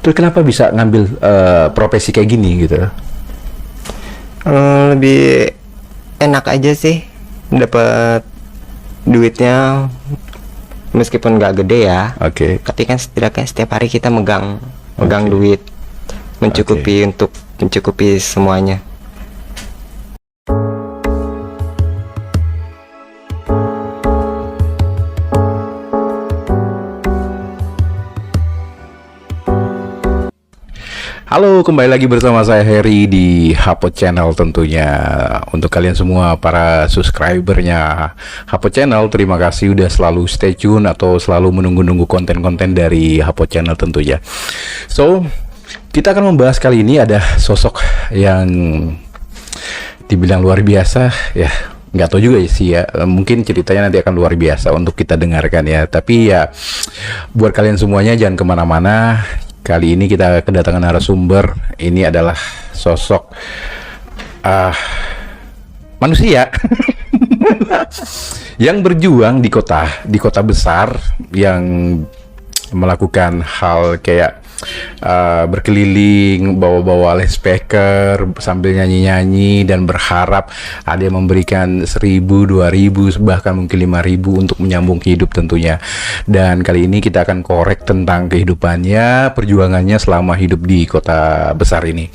Terus kenapa bisa ngambil profesi kayak gini gitu? Lebih enak aja sih, dapat duitnya meskipun nggak gede ya. Oke. Tapi kan setidaknya setiap hari kita megang Oke. duit, mencukupi untuk mencukupi semuanya. Halo, kembali lagi bersama saya Heri di Hapot Channel tentunya. Untuk kalian semua para subscribernya Hapot Channel, terima kasih udah selalu stay tune atau selalu menunggu-nunggu konten-konten dari Hapot Channel tentunya. So, kita akan membahas kali ini ada sosok yang dibilang luar biasa ya. Nggak tahu juga sih ya, mungkin ceritanya nanti akan luar biasa untuk kita dengarkan ya. Tapi ya, buat kalian semuanya jangan kemana-mana. Kali ini kita kedatangan narasumber. Ini adalah sosok manusia yang berjuang di kota besar, yang melakukan hal kayak berkeliling, bawa-bawa loudspeaker sambil nyanyi-nyanyi dan berharap ada yang memberikan 1.000, 2.000, bahkan mungkin 5.000 untuk menyambung hidup tentunya. Dan kali ini kita akan korek tentang kehidupannya, perjuangannya selama hidup di kota besar ini.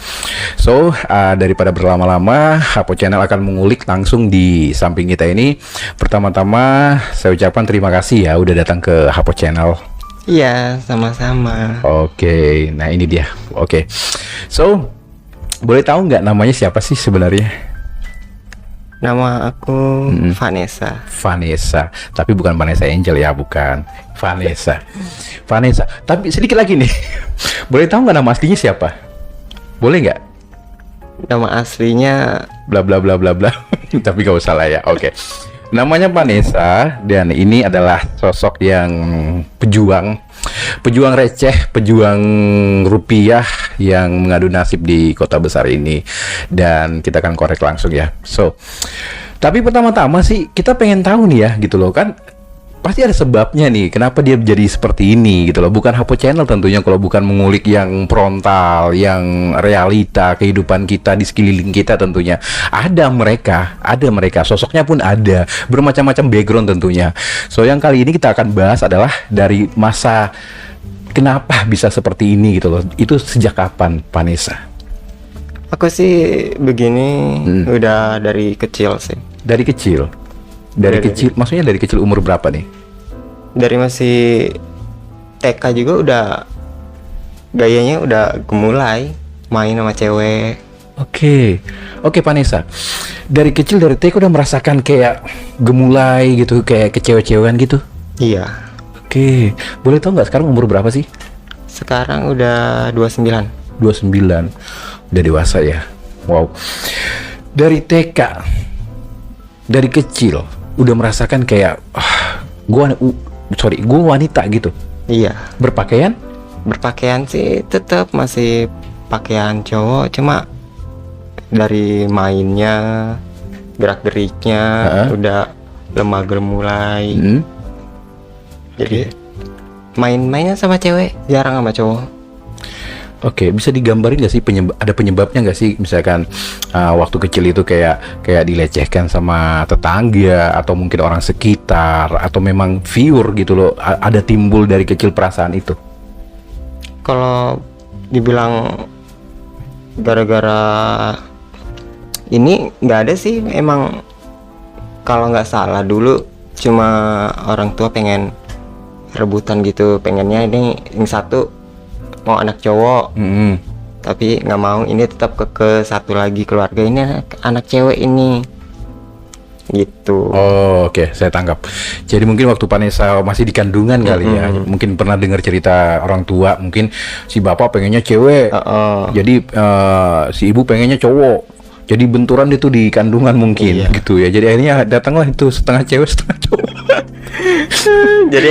So, daripada berlama-lama, Hapot Channel akan mengulik langsung di samping kita ini. Pertama-tama, saya ucapkan terima kasih ya udah datang ke Hapot Channel. Iya, sama-sama. Oke, nah ini dia. Oke, so boleh tahu nggak namanya siapa sih sebenarnya? Nama aku Vanessa. Vanessa, tapi bukan Vanessa Angel ya, bukan. Vanessa. Vanessa. Tapi sedikit lagi nih, boleh tahu nggak nama aslinya siapa? Boleh nggak? Nama aslinya Bla bla bla bla bla. Tapi gak usah lah ya. Oke. Namanya Vanessa dan ini adalah sosok yang pejuang receh, pejuang rupiah yang mengadu nasib di kota besar ini. Dan kita akan korek langsung ya. So, tapi pertama-tama sih kita pengen tahu nih ya gitu loh kan. Pasti ada sebabnya nih kenapa dia jadi seperti ini gitu loh. Bukan Hapot Channel tentunya kalau bukan mengulik yang frontal, yang realita kehidupan kita di sekeliling kita tentunya. Ada mereka, sosoknya pun ada, bermacam-macam background tentunya. So yang kali ini kita akan bahas adalah dari masa kenapa bisa seperti ini gitu loh. Itu sejak kapan, Vanessa? aku sih begini udah dari kecil sih. Dari kecil? Dari kecil, maksudnya dari kecil umur berapa nih? Dari masih TK juga udah gayanya udah gemulai, main sama cewek. Oke, Vanessa. Dari kecil dari TK udah merasakan kayak gemulai gitu, kayak kecewe-cewean gitu. Iya. Oke, boleh tahu nggak sekarang umur berapa sih? Sekarang udah 29. 29. Udah dewasa ya. Wow. Dari TK, dari kecil udah merasakan kayak gue wanita gitu. Iya. Berpakaian sih tetap masih pakaian cowok, cuma dari mainnya, gerak-geriknya udah lemah gemulai. Jadi main-mainnya sama cewek, jarang sama cowok. Oke, bisa digambarin nggak sih ada penyebabnya nggak sih? Misalkan waktu kecil itu kayak dilecehkan sama tetangga atau mungkin orang sekitar atau memang viewer gitu loh. Ada timbul dari kecil perasaan itu? Kalau dibilang gara-gara ini nggak ada sih, emang kalau nggak salah dulu cuma orang tua pengen rebutan gitu, pengennya ini yang satu mau anak cowok, tapi nggak mau, ini tetap ke satu lagi keluarga ini anak cewek ini gitu. Oh, oke, saya tangkap. Jadi mungkin waktu Vanessa masih di kandungan kali ya, mungkin pernah dengar cerita orang tua, mungkin si bapak pengennya cewek, jadi si ibu pengennya cowok. Jadi benturan itu di kandungan mungkin gitu ya. Jadi akhirnya datanglah itu setengah cewek setengah cowok. Jadi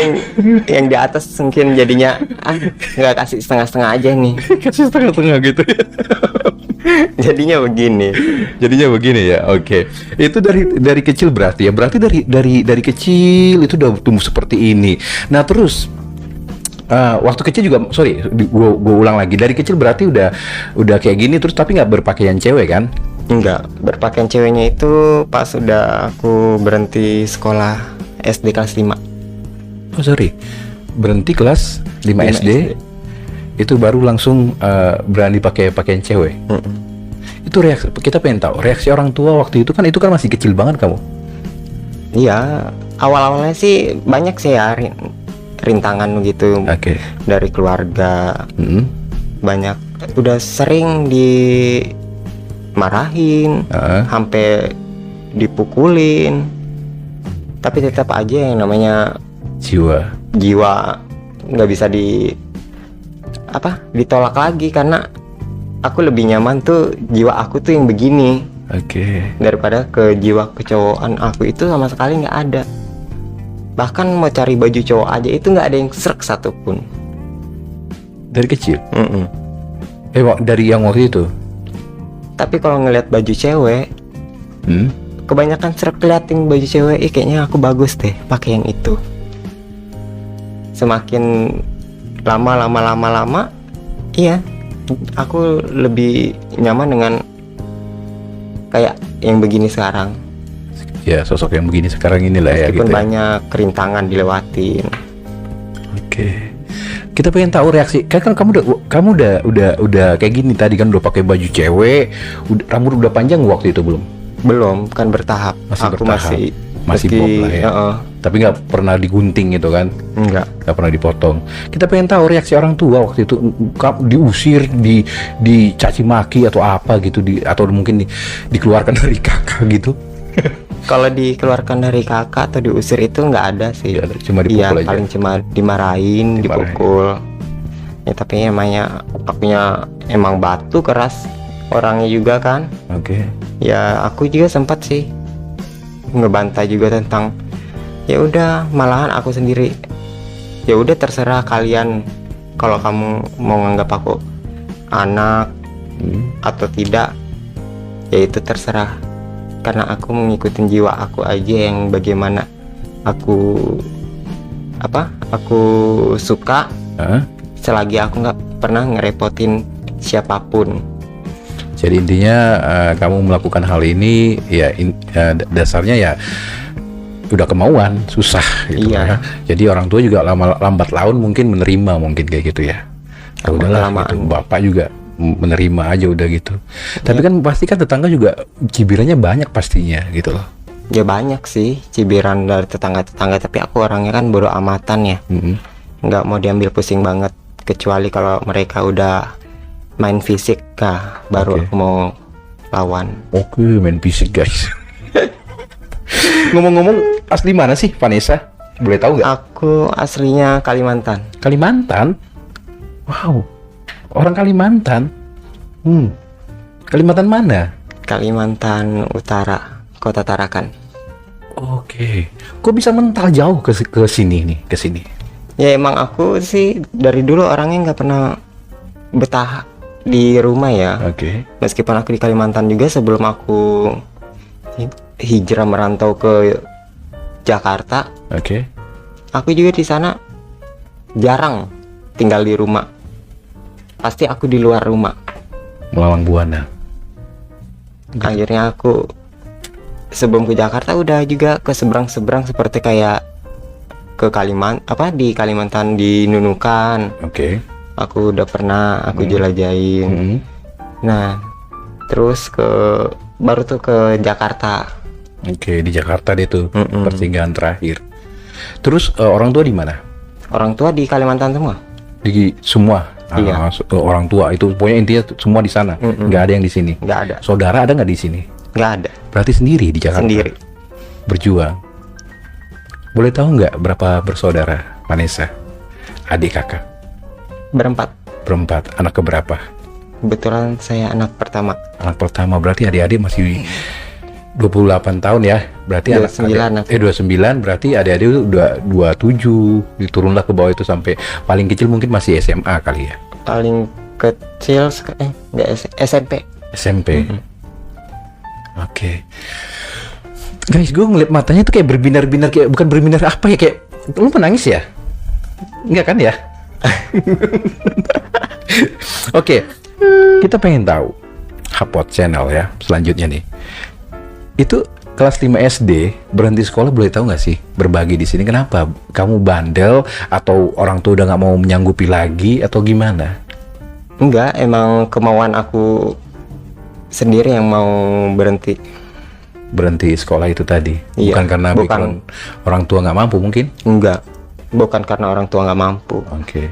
yang di atas mungkin jadinya nggak kasih setengah-setengah aja nih. Kasih setengah-setengah gitu ya. Jadinya begini ya. Oke. Itu dari kecil berarti ya. Berarti dari kecil itu udah tumbuh seperti ini. Nah, terus waktu kecil juga, sorry, gue ulang lagi. Dari kecil berarti udah kayak gini terus, tapi nggak berpakaian cewek kan? Enggak, berpakaian ceweknya itu pas udah aku berhenti sekolah SD kelas 5. Oh sorry, berhenti kelas 5 SD, itu baru langsung berani pakai pakaian cewek. Itu reaksi, kita pengen tahu reaksi orang tua waktu itu kan masih kecil banget kamu. Iya, awal-awalnya sih banyak sih ya rintangan gitu. Oke. Dari keluarga. Banyak, udah sering dimarahin, sampai dipukulin. Tapi tetap aja yang namanya jiwa nggak bisa ditolak lagi, karena aku lebih nyaman tuh jiwa aku tuh yang begini. Daripada ke jiwa kecowokan aku itu sama sekali nggak ada. Bahkan mau cari baju cowok aja itu nggak ada yang srek satupun. Dari kecil? Dari yang waktu itu? Tapi kalau ngelihat baju cewek, kebanyakan srek liatin baju cewek, kayaknya aku bagus deh pakai yang itu. Semakin lama, iya, aku lebih nyaman dengan kayak yang begini sekarang. Ya, sosok yang begini sekarang inilah ya. Meskipun gitu banyak kerintangan dilewatin. Kita pengen tahu reaksi. Kan kamu udah kayak gini tadi kan, udah pakai baju cewek, rambut udah panjang waktu itu belum? Belum, kan bertahap. Aku masih bob lah ya. Tapi nggak pernah digunting gitu kan? Nggak pernah dipotong. Kita pengen tahu reaksi orang tua waktu itu, diusir, dicaci maki atau apa gitu, atau mungkin dikeluarkan dari kakak gitu. Kalau dikeluarkan dari kakak atau diusir itu nggak ada sih. Ya, cuma dipukul aja. Paling cuma dimarahin, dipukul. Ya tapi namanya akunya emang batu keras orangnya juga kan. Ya aku juga sempat sih ngebantai juga tentang, ya udah malahan aku sendiri, ya udah terserah kalian kalau kamu mau nganggap aku anak atau tidak, ya itu terserah, karena aku mengikutin jiwa aku aja yang bagaimana aku suka, selagi aku nggak pernah ngerepotin siapapun. Jadi intinya kamu melakukan hal ini ya dasarnya ya udah kemauan, susah gitu ya. Jadi orang tua juga lambat laun mungkin menerima, mungkin kayak gitu ya. Ya udahlah, gitu. Bapak juga menerima aja udah gitu. Tapi kan pasti kan tetangga juga cibirannya banyak pastinya gitu loh. Ya banyak sih cibiran dari tetangga-tetangga, tapi aku orangnya kan bodo amatan ya. Nggak mau diambil pusing banget, kecuali kalau mereka udah main fisik kah, baru aku mau lawan. Main fisik guys. Ngomong-ngomong, asli mana sih Vanessa? Boleh tahu nggak? Aku aslinya Kalimantan. Kalimantan? Wow, orang Kalimantan. Kalimantan mana? Kalimantan Utara, Kota Tarakan. Kok bisa mental jauh ke sini nih, ke sini? Ya emang aku sih dari dulu orangnya nggak pernah betah di rumah ya. Meskipun aku di Kalimantan juga, sebelum aku hijrah merantau ke Jakarta, aku juga di sana jarang tinggal di rumah. Pasti aku di luar rumah, melalang buana. Akhirnya aku sebelum ke Jakarta udah juga ke seberang-seberang, seperti kayak ke di Kalimantan, di Nunukan. Aku udah pernah jelajahin. Nah, terus baru tuh ke Jakarta. Di Jakarta deh tuh persinggahan terakhir. Terus orang tua di mana? Orang tua di Kalimantan semua. Di semua. Iya. Orang tua itu pokoknya intinya semua di sana. Nggak ada yang di sini. Nggak ada. Saudara ada nggak di sini? Nggak ada. Berarti sendiri di Jakarta. Sendiri. Berjuang. Boleh tahu nggak berapa bersaudara Vanessa? Adik kakak? Berempat. Anak keberapa? Kebetulan saya anak pertama. Anak pertama, berarti adik-adik masih 28 tahun ya. Berarti 29 berarti adik-adik udah 27. Diturunlah ke bawah itu sampai paling kecil mungkin masih SMA kali ya. Paling kecil SMP. Guys, gue ngeliat matanya tuh kayak berbinar-binar, kayak bukan berbinar apa ya, kayak lu menangis ya? Enggak kan ya? Oke, kita pengen tahu Hapot Channel ya selanjutnya nih. Itu kelas 5 SD berhenti sekolah, boleh tahu nggak sih berbagi di sini kenapa? Kamu bandel atau orang tua udah nggak mau menyanggupi lagi atau gimana? Enggak, emang kemauan aku sendiri yang mau berhenti. Berhenti sekolah itu tadi, Iya, bukan karena bukan. pikiran orang tua nggak mampu mungkin? Enggak, bukan karena orang tua nggak mampu. Oke.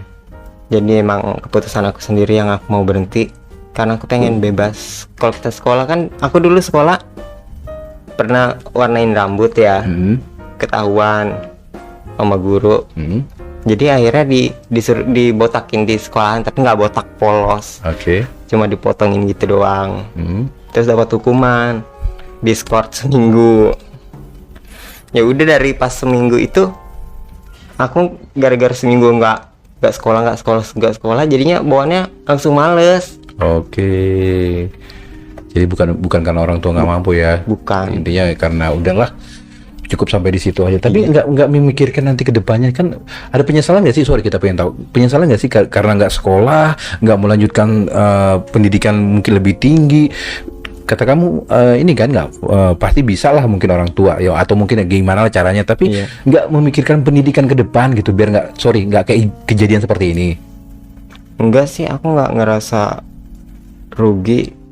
Jadi emang keputusan aku sendiri yang aku mau berhenti karena aku pengen bebas. Kalau kita sekolah kan, aku dulu sekolah pernah warnain rambut ya, ketahuan sama guru. Jadi akhirnya disuruh dibotakin di sekolahan, tapi nggak botak polos, Oke. cuma dipotongin gitu doang. Terus dapat hukuman, diskors seminggu. Ya udah, dari pas seminggu itu aku gara-gara seminggu nggak sekolah, jadinya bawaannya langsung males. Oke. Jadi bukan karena orang tua nggak mampu ya. Bukan. Intinya karena udahlah cukup sampai di situ aja. Tapi nggak memikirkan nanti ke depannya kan ada penyesalan nggak sih? Sorry, kita pengen tahu penyesalan nggak sih karena nggak sekolah, nggak melanjutkan pendidikan mungkin lebih tinggi. Kata kamu ini kan nggak pasti bisa lah mungkin orang tua ya, atau mungkin gimana lah caranya, tapi nggak memikirkan pendidikan ke depan gitu biar nggak kayak kejadian seperti ini. Enggak sih, aku nggak ngerasa rugi.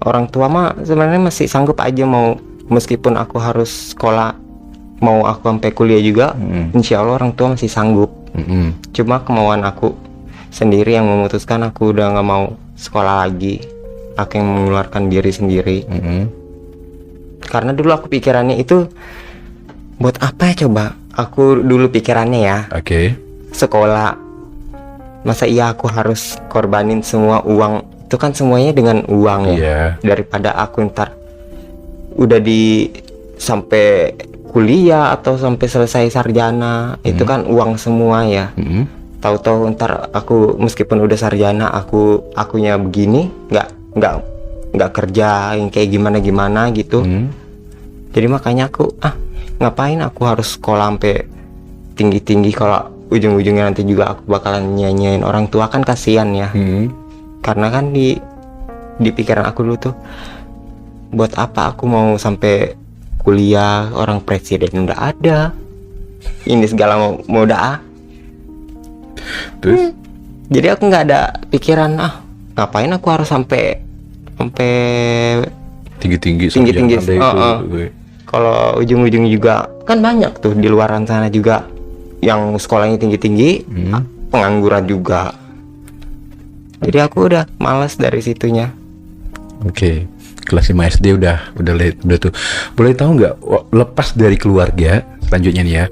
Orang tua mah sebenarnya masih sanggup aja, mau meskipun aku harus sekolah, mau aku sampai kuliah juga, insya Allah orang tua masih sanggup. Cuma kemauan aku sendiri yang memutuskan aku udah nggak mau sekolah lagi. Aku yang mengeluarkan diri sendiri. Karena dulu aku pikirannya itu buat apa ya coba? Aku dulu pikirannya ya, Oke. sekolah. Masa iya aku harus korbanin semua uang? Itu kan semuanya dengan uang ya. Iya. Daripada aku ntar udah sampai kuliah atau sampai selesai sarjana, itu kan uang semua ya. Tahu-tahu ntar aku meskipun udah sarjana, akunya begini, nggak kerja yang kayak gimana gitu. Jadi makanya aku ngapain aku harus sekolah sampai tinggi kalau ujung-ujungnya nanti juga aku bakalan nyanyiin orang tua, kan kasihan ya. Karena kan di pikiran aku dulu tuh, buat apa aku mau sampai kuliah, orang presiden udah ada, ini segala mau udah Terus jadi aku nggak ada pikiran ngapain aku harus sampai tinggi tinggi. Kalau ujung-ujung juga kan banyak tuh di luaran sana juga yang sekolahnya tinggi, pengangguran juga. Jadi aku udah malas dari situnya. Oke. Kelas 5 SD udah tuh. Boleh tahu nggak, lepas dari keluarga selanjutnya nih ya,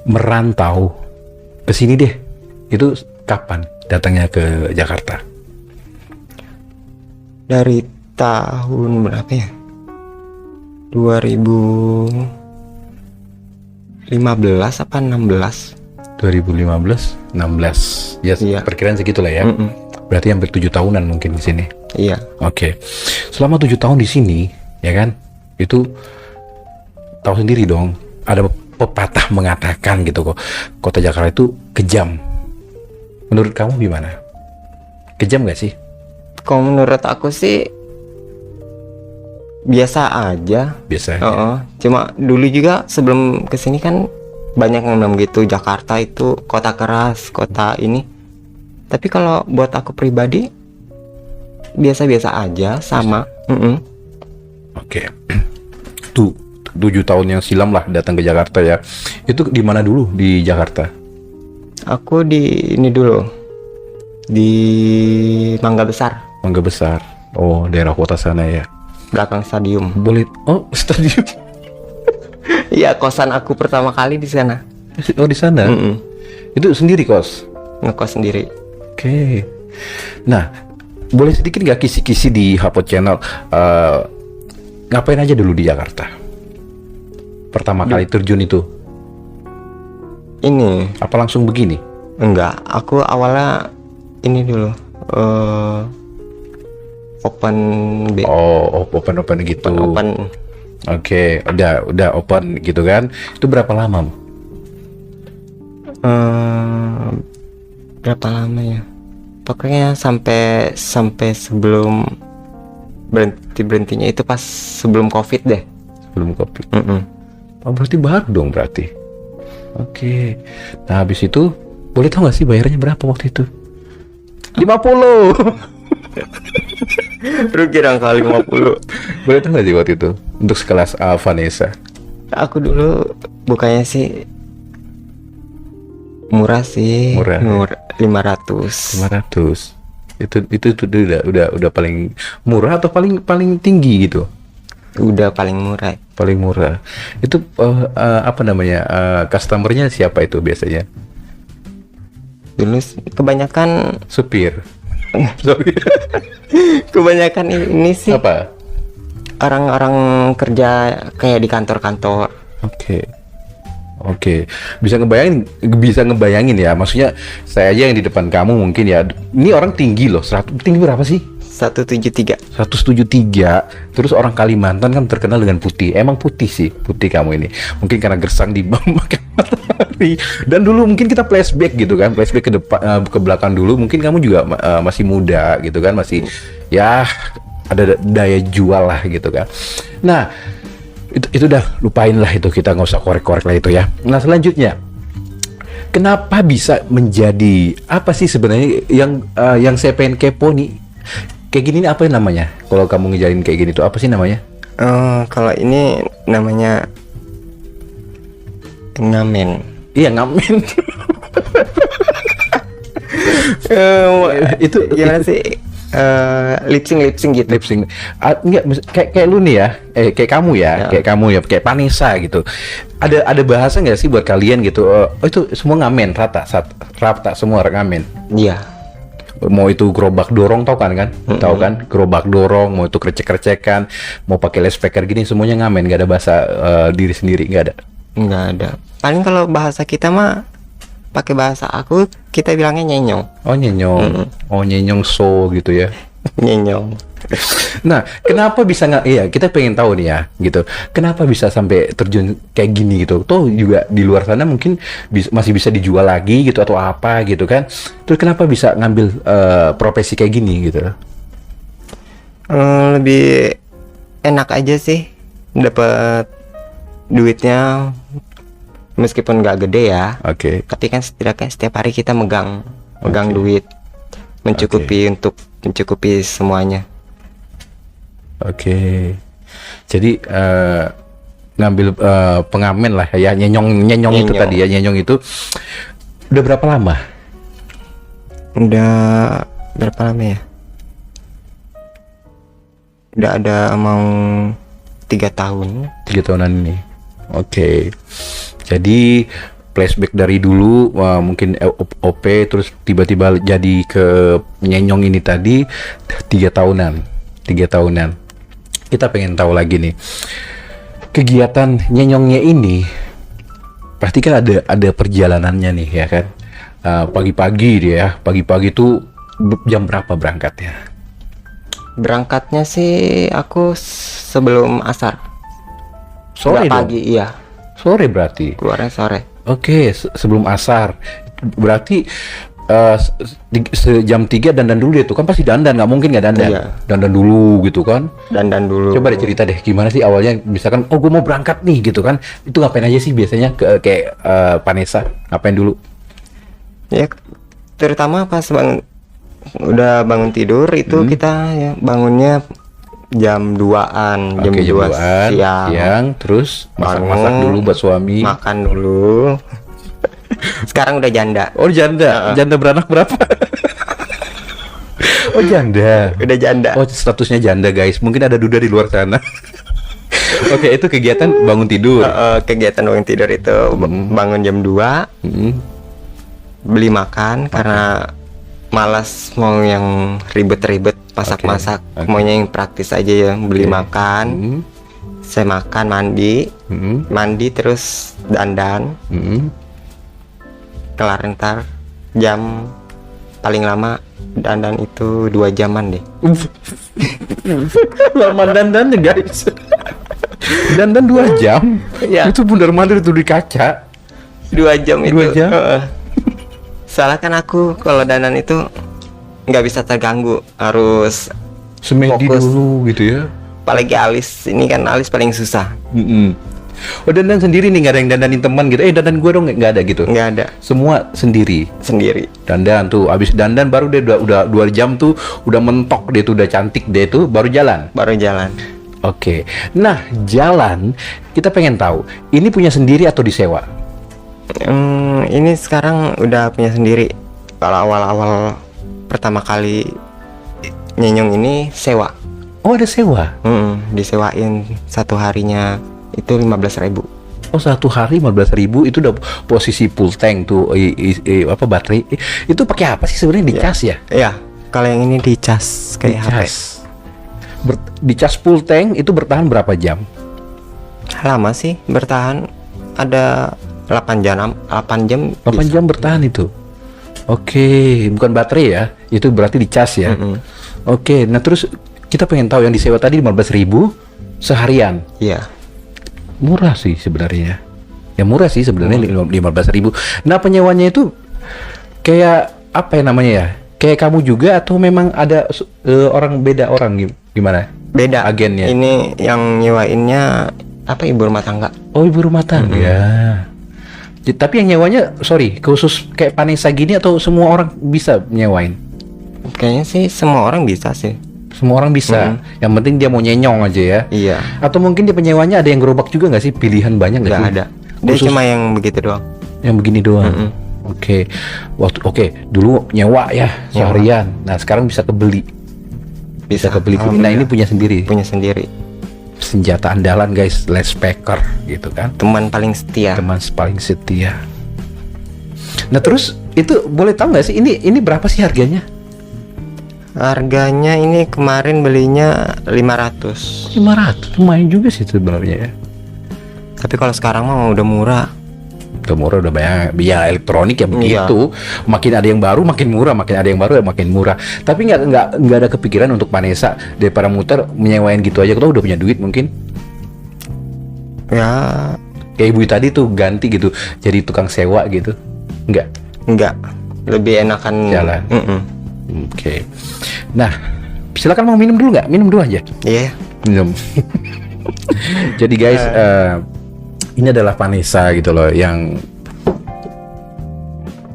merantau ke sini deh, itu kapan datangnya ke Jakarta? Dari tahun berapa ya? 2015 apa 16? 2015, 16. Ya, Iya. perkiraan segitulah ya. Berarti hampir 7 tahunan mungkin di sini. Iya. Oke. Selama 7 tahun di sini, ya kan? Itu tahu sendiri dong, ada pepatah mengatakan gitu kok, kota Jakarta itu kejam. Menurut kamu gimana? Kejam nggak sih? Kalau menurut aku sih biasa aja. Biasa. Cuma dulu juga sebelum kesini kan banyak yang bilang gitu, Jakarta itu kota keras, kota ini. Tapi kalau buat aku pribadi biasa-biasa aja, sama. Oke. Tuh 7 tahun yang silam lah datang ke Jakarta ya. Itu di mana dulu di Jakarta? Aku di ini dulu, di Mangga Besar, Mangga Besar. Oh, daerah kota sana ya. belakang stadium. Boleh. Oh, stadium. Iya, kosan aku pertama kali di sana. Oh, di sana. Itu sendiri kos? Ngekos sendiri. Oke. Nah, boleh sedikit nggak kisi-kisi di Hapot Channel? Ngapain aja dulu di Jakarta? Pertama kali terjun itu? Ini Apa langsung begini? enggak, aku awalnya ini dulu open Oh, open gitu. open. Oke, udah open gitu kan? Itu berapa lama? berapa lama ya? Pokoknya sampai sebelum berhentinya itu pas sebelum COVID deh. Belum kopi. Oh, berarti baru dong berarti. Oke. Nah, habis itu boleh tahu nggak sih bayarnya berapa waktu itu? 50. Rugi dong kalau 50. Boleh tahu nggak sih waktu itu untuk sekelas Vanessa? Aku dulu bukannya sih murah sih. Murah. 500. 500. Itu udah paling murah atau paling tinggi gitu? Udah paling murah. Paling murah. Itu apa namanya? Customernya siapa itu biasanya? Dulu kebanyakan Supir. Sorry. kebanyakan ini sih Apa? orang-orang kerja kayak di kantor-kantor. Oke, bisa ngebayangin ya. Maksudnya saya aja yang di depan kamu mungkin ya. Ini orang tinggi loh. Tinggi berapa sih? 173. 173. Terus orang Kalimantan kan terkenal dengan putih. Emang putih sih, putih kamu ini. Mungkin karena gersang di bawah makan matahari. Dan dulu mungkin kita flashback gitu kan, flashback ke depan, ke belakang dulu. Mungkin kamu juga masih muda gitu kan, masih ya ada daya jual lah gitu kan. Nah, itu udah lupain lah itu, kita nggak usah korek-korek lah itu ya. Nah, selanjutnya, kenapa bisa menjadi apa sih sebenarnya yang saya pengen kepo nih? Kayak gini nih, apa namanya? Kalau kamu ngejalin kayak gini tuh apa sih namanya? Kalau ini namanya ngamen. Iya, ngamen. Itu Gimana sih? Lip sync gitu. lip sync. Enggak, kayak lu nih ya, kayak kamu ya, kayak Vanessa gitu. Ada bahasa nggak sih buat kalian gitu? Oh, itu semua ngamen, rata semua orang ngamen. Iya. Mau itu gerobak dorong, tau kan? Tahu kan? Gerobak dorong, mau itu krecek-krecekan, mau pakai loudspeaker gini, semuanya ngamen, nggak ada bahasa diri sendiri, nggak ada. Nggak ada. Paling kalau bahasa kita mah pakai bahasa aku, kita bilangnya nyenyong. Oh, nyenyong. Oh, nyenyong so gitu ya. Nyenyong. Nah, kenapa bisa nggak? Iya, kita pengen tahu nih ya, gitu. Kenapa bisa sampai terjun kayak gini gitu? Tuh juga di luar sana mungkin masih bisa dijual lagi gitu atau apa gitu kan? Terus kenapa bisa ngambil profesi kayak gini gitu? Lebih enak aja sih, dapat duitnya meskipun nggak gede ya. Oke. Tapi kan setidaknya setiap hari kita megang duit, untuk mencukupi semuanya. Oke. Jadi ngambil pengamen lah ya, nyenyong itu tadi ya, nyenyong itu udah berapa lama? Udah berapa lama ya? Udah ada mau 3 tahun. 3 tahunan ini. Oke. Jadi flashback dari dulu, mungkin OP terus tiba-tiba jadi ke nyenyong ini tadi 3 tahunan. Kita pengen tahu lagi nih, kegiatan nyenyongnya ini pasti kan ada perjalanannya nih ya kan. Pagi-pagi tuh jam berapa berangkatnya? Berangkatnya sih aku sebelum asar. Sore Nggak dong? pagi, iya. Sore berarti? Keluarnya sore. Oke, sebelum asar. Berarti jam 3 dandan dulu deh tuh, kan pasti dandan, nggak mungkin nggak dandan. Iya. Dandan dulu gitu kan. Dandan dulu. Coba deh cerita deh, gimana sih awalnya, misalkan, oh gue mau berangkat nih gitu kan. Itu ngapain aja sih biasanya kayak Vanessa, ngapain dulu? Ya, terutama pas udah bangun tidur itu kita ya bangunnya jam 2-an, jam Oke, 2 2-an, siang, terus masak-masak Bangun, dulu buat suami. makan dulu. Sekarang udah janda. Oh, janda. Janda beranak berapa? Oh, janda. Udah janda. Oh, statusnya janda, guys. Mungkin ada duda di luar sana. Oke, itu kegiatan bangun tidur. Kegiatan bangun tidur itu bangun jam 2, beli makan karena malas mau yang ribet-ribet masak-masak. Oke. Maunya yang praktis aja ya, beli makan. Saya makan, mandi terus dandan. Kelar ntar jam paling lama dandan itu 2 jaman deh. Lama dandannya, guys. Dandan 2 jam. Ya. Itu bundar mandir itu di kaca. 2 jam itu. 2 jam? Soalnya kan aku kalau dandan itu nggak bisa terganggu, harus Semedi fokus. dulu gitu ya. Apalagi alis, ini kan alis paling susah. Oh, dandan sendiri nih, nggak ada yang dandanin teman gitu. Dandan gue dong, nggak ada gitu. Nggak ada, Semua sendiri. sendiri. Dandan tuh, abis dandan baru dia udah 2 jam tuh udah mentok dia tuh, udah cantik dia tuh, baru jalan. Baru jalan. Oke. Nah, jalan kita pengen tahu, ini punya sendiri atau disewa? Ini sekarang udah punya sendiri. Kalau awal-awal pertama kali nyenyong ini sewa. Oh, ada sewa. Disewain satu harinya itu 15.000. Oh, satu hari 15.000 itu udah posisi full tank tuh, apa baterai. Itu pakai apa sih sebenarnya, dicas ya? Iya, kalau yang ini dicas kayak HP. Dicas. Dicas full tank itu bertahan berapa jam? Lama sih bertahan, ada 8 jam, 8 jam. 8 jam bertahan itu. Oke, bukan baterai ya. Itu berarti dicas ya. Oke, nah terus kita pengen tahu yang disewa tadi 15.000 seharian. Iya. Murah sih sebenarnya. Ya murah sih sebenarnya, 15.000. Nah, penyewanya itu kayak apa ya namanya ya? Kayak kamu juga atau memang ada orang beda orang gimana? Beda Agennya. Ini yang nyewainnya apa, ibu rumah tangga. Oh, ibu rumah tangga. Ya. Tapi yang nyewanya, sorry, khusus kayak Vanessa gini atau semua orang bisa nyewain? Kayaknya sih semua orang bisa sih. Semua orang bisa. Yang penting dia mau nyenyong aja ya. Iya. Atau mungkin dia penyewanya ada yang gerobak juga nggak sih? Pilihan banyak nggak Nggak sih? ada. Dia Khusus cuma yang begitu doang. yang begini doang. Oke. Dulu nyewa ya seharian. Nah, sekarang bisa kebeli. Bisa kebeli. Nah, ini punya sendiri. Punya sendiri. Senjata andalan guys, Lenspeaker gitu kan. Teman paling setia. Teman paling setia. Nah, terus itu boleh tahu nggak sih ini berapa sih harganya? Harganya ini kemarin belinya 500. 500, lumayan juga sih sebenarnya ya. Tapi kalau sekarang mah udah murah. Udah murah, udah banyak. Ya elektronik ya begitu. Makin ada yang baru makin murah, makin ada yang baru ya makin murah. Tapi nggak ada kepikiran untuk Vanessa daripada muter menyewain gitu aja. Kalau udah punya duit mungkin. Ya, Kayak ibu tadi tuh ganti gitu, jadi tukang sewa gitu. Enggak. lebih enakan Jalan. Oke. Nah, silakan mau minum dulu nggak? Minum dulu aja. Iya. Minum. Jadi guys, ini adalah Vanessa gitu loh, yang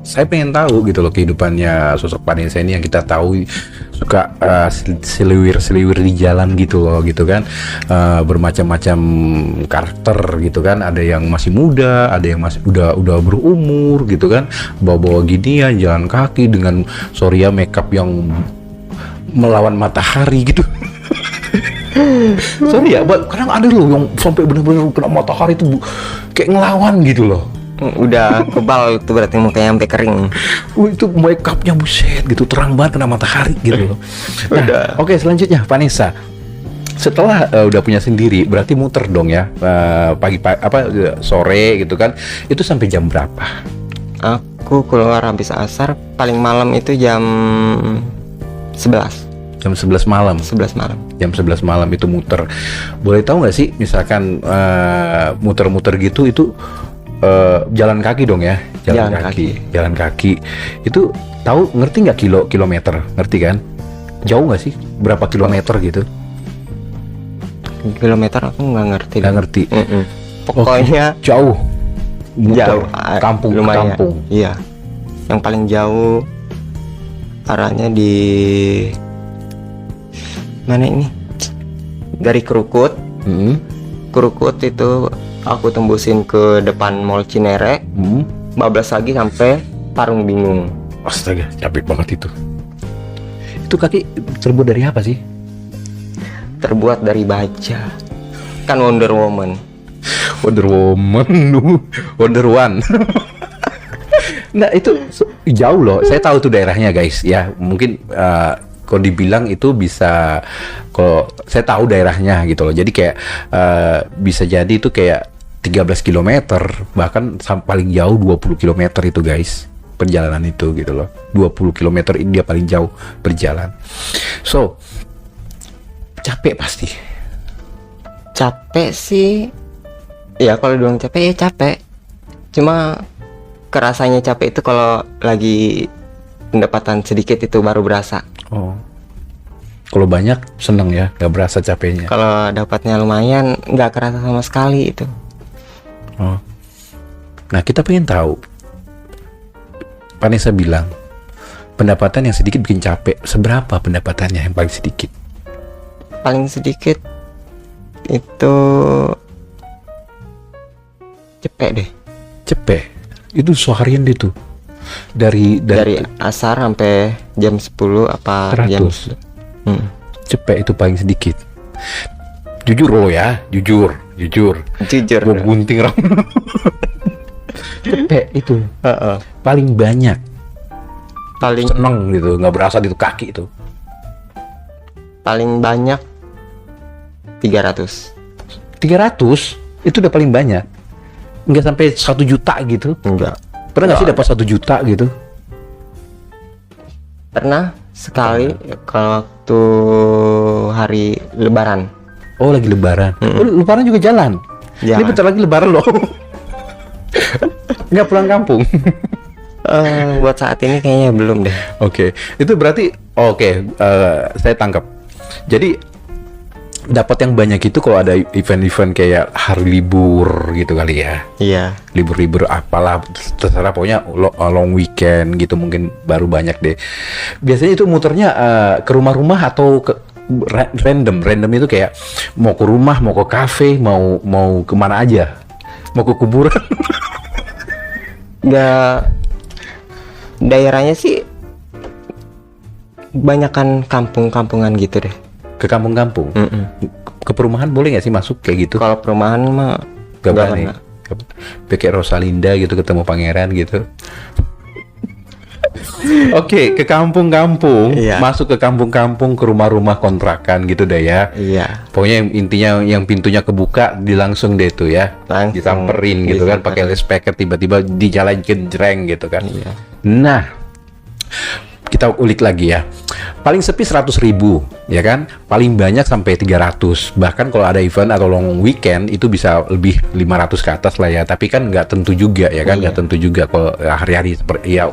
saya pengen tahu gitu loh kehidupannya sosok Vanessa ini, yang kita tahu suka seliwir-seliwir di jalan gitu loh, gitu kan. Bermacam-macam karakter gitu kan. Ada yang masih muda, ada yang masih udah berumur gitu kan. Bawa-bawa ginian, jalan kaki dengan Sorya makeup yang melawan matahari gitu. Sorry ya, kadang ada loh yang sampai benar-benar kena matahari itu kayak ngelawan gitu loh. Udah kebal itu berarti mukanya sampai kering. Itu make upnya buset gitu, terang banget kena matahari gitu loh. Nah, oke, selanjutnya Vanessa. Setelah udah punya sendiri, berarti muter dong ya, pagi sore gitu kan. Itu sampai jam berapa? Aku keluar habis asar, paling malam itu jam 11. Jam 11 malam. 11 malam. Jam 11 malam itu muter. Boleh tahu nggak sih, misalkan muter-muter gitu itu jalan kaki dong ya? Jalan kaki. Itu tahu, ngerti nggak kilometer? Ngerti kan? Jauh nggak sih? Berapa kilometer gitu? Kilometer aku nggak ngerti. Nggak ngerti. Pokoknya jauh. Muter. jauh. Kampung ke lumayan. kampung. Iya. Yang paling jauh arahnya di mana ini? Dari Krukut. Krukut itu aku tembusin ke depan Mall Cinere. Bablas lagi sampai Parung Bingung. Astaga, capek banget itu. Itu kaki terbuat dari apa sih? Terbuat dari baja. Kan Wonder Woman. Wonder One. Nah, itu jauh loh. Saya tahu tuh daerahnya guys ya. Mungkin kalau dibilang itu bisa, kalau saya tahu daerahnya gitu loh. Jadi kayak bisa jadi itu kayak 13 km, bahkan paling jauh 20 km itu guys. Perjalanan itu gitu loh. 20 km ini dia paling jauh berjalan. So, capek pasti. Capek sih. Ya kalau doang capek ya capek. Cuma kerasanya capek itu kalau lagi pendapatan sedikit itu baru berasa. Oh. Kalau banyak seneng ya, nggak berasa capeknya. Kalau dapatnya lumayan nggak kerasa sama sekali itu. Oh. Nah, kita pengen tahu. Vanessa bilang pendapatan yang sedikit bikin capek. Seberapa pendapatannya yang paling sedikit? Paling sedikit itu cepet deh. Cepet. Itu seharian deh tuh. Dari asar sampai jam 10 apa 100. jam Cepet itu paling sedikit. Jujur lo ya, jujur. jujur. Gue gunting rambut. Cepet itu. Paling banyak. Paling Seneng gitu, nggak berasa di kaki itu. paling banyak 300. 300 itu udah paling banyak. Nggak sampai 1 juta gitu. Enggak. Pernah nggak sih dapat 1 juta gitu? Pernah sekali kalau waktu hari Lebaran. Oh, lagi lebaran. Oh, lebaran juga jalan. Ini Jalan. bentar lagi lebaran loh. Nggak pulang kampung. Buat saat ini kayaknya belum deh. Oke, itu berarti saya tangkap. Jadi dapat yang banyak itu kalau ada event-event kayak hari libur gitu kali ya. Iya. Libur-libur apalah terserah, pokoknya long weekend gitu mungkin baru banyak deh. Biasanya itu muternya ke rumah-rumah atau ke random itu kayak mau ke rumah, mau ke kafe, mau kemana aja, mau ke kuburan. Nggak, daerahnya sih banyakan kampung-kampungan gitu deh. Ke kampung-kampung. Ke perumahan boleh nggak sih masuk kayak gitu? Kalau perumahan mah Gak nggak berani. pernah. Kayak Rosalinda gitu ketemu pangeran gitu. Oke, ke kampung-kampung, Iya. masuk ke kampung-kampung, ke rumah-rumah kontrakan gitu deh ya. Iya. Pokoknya intinya yang pintunya kebuka dilangsung deh tuh ya, Langsung disamperin gitu kan, pakai loudspeaker tiba-tiba di jalan jreng gitu kan. Iya. Nah, kita ulik lagi ya. Paling sepi 100.000 ya kan, paling banyak sampai 300. Bahkan kalau ada event atau long weekend itu bisa lebih 500 ke atas lah ya. Tapi kan nggak tentu juga ya kan, nggak tentu juga kalau hari-hari seperti ya.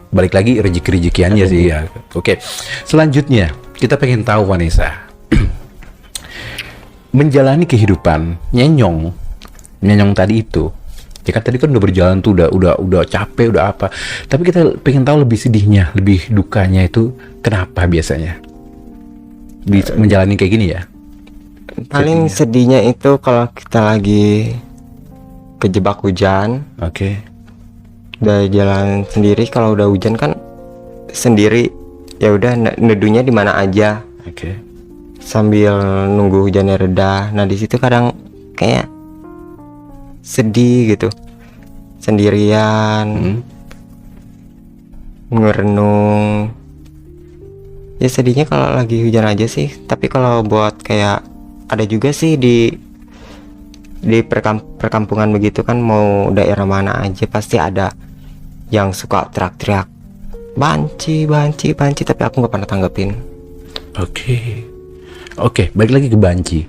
Balik lagi rezeki-rezekiannya sih ya. Oke. Selanjutnya kita pengen tahu Vanessa. Menjalani kehidupan nyenyong tadi itu. Ya kan tadi kan udah berjalan tuh udah capek udah apa. Tapi kita pengen tahu lebih sedihnya, lebih dukanya itu kenapa biasanya? Menjalani kayak gini ya. Paling sedihnya itu kalau kita lagi kejebak hujan. Oke. Dari jalan sendiri, kalau udah hujan kan sendiri, ya udah neduhnya di mana aja Oke. sambil nunggu hujannya reda. Nah di situ kadang kayak sedih gitu, sendirian, ngerenung. Ya sedihnya kalau lagi hujan aja sih. Tapi kalau buat kayak ada juga sih di perkampungan begitu kan, mau daerah mana aja pasti ada yang suka teriak-teriak banci, tapi aku nggak pernah tanggepin. Oke, balik lagi ke banci.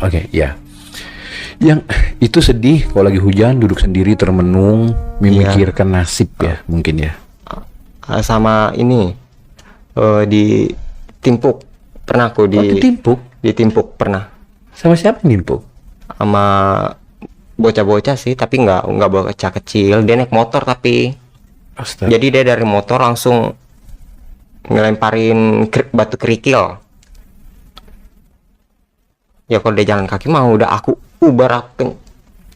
Oke, ya. Yang itu sedih kalau lagi hujan, duduk sendiri termenung, memikirkan nasib ya, mungkin ya. Sama ini di Timpuk pernah aku Ditimpuk. pernah Sama siapa nimpuk? sama bocah-bocah sih, tapi nggak bocah kecil. Dia naik motor tapi Astaga. jadi dia dari motor langsung ngelemparin batu kerikil. Ya kalau dia jalan kaki mah udah aku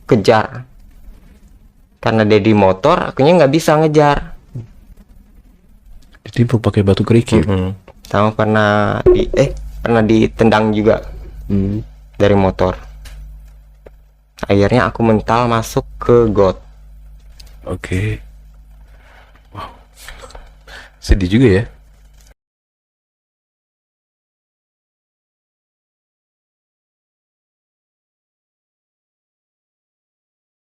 kejar. Karena dia di motor, akunya nggak bisa ngejar. Ditimpuk pakai batu kerikil. Sama pernah ditendang juga dari motor. Akhirnya aku mental masuk ke got. Oke. Wow. Sedih juga ya.